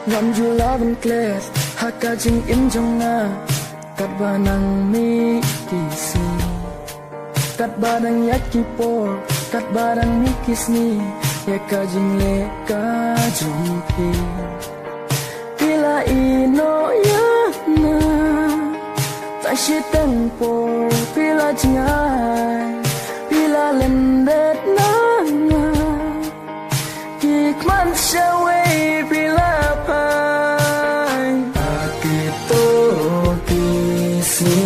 ngắm du lá bên klet haka jing in jong na kat banang mi kisi kat badang yaki por kat badang mi kisni ya ka jing le ka jumpi pila ino ya na ta shi tang por pila jingai pila lendet na na kik man shawe pila pai akito kisi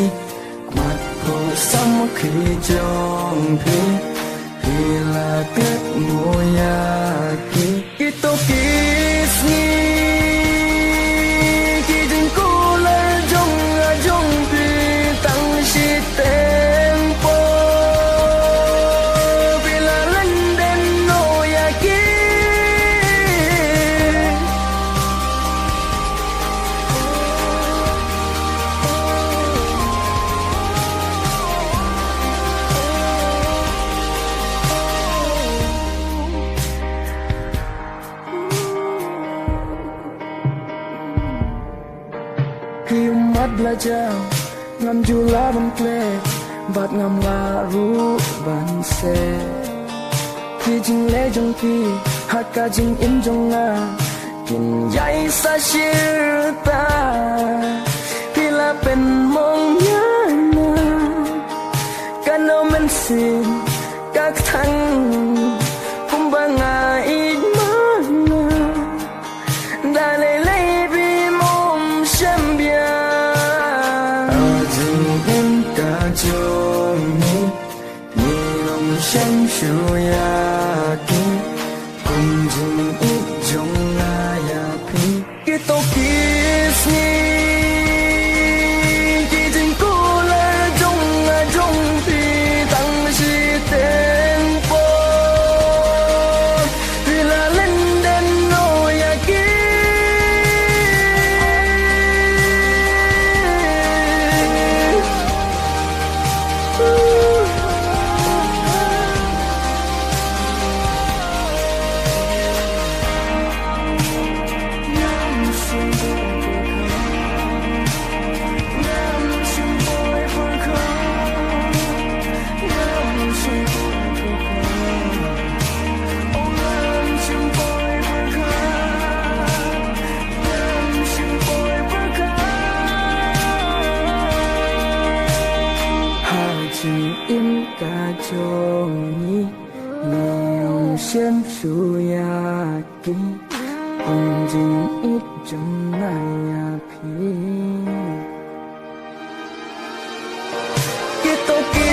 mat ko sam khi jong pi pila ket moya ki kito kisi ki jing ko la jong pi tang shi tempo pila lenden no ya ki khi umat belajar ngam jula ban klet bat ngam laru ban se khi jing le jong ki haka jing in jong na kin yai sa shir ta pila pen mong ya na kano men sin các thăng cũng ba ngày mana da le le bi mom shem bia jing in ka jong ni long shem shu ya ki kum jing it jong na ya pi ki to kiss ni ki jing ko la jong pi tang shi tempo pila lenden no ya ki in ka jong ni neong shem shu ya ki ong jing it jong na ya pi ki to ki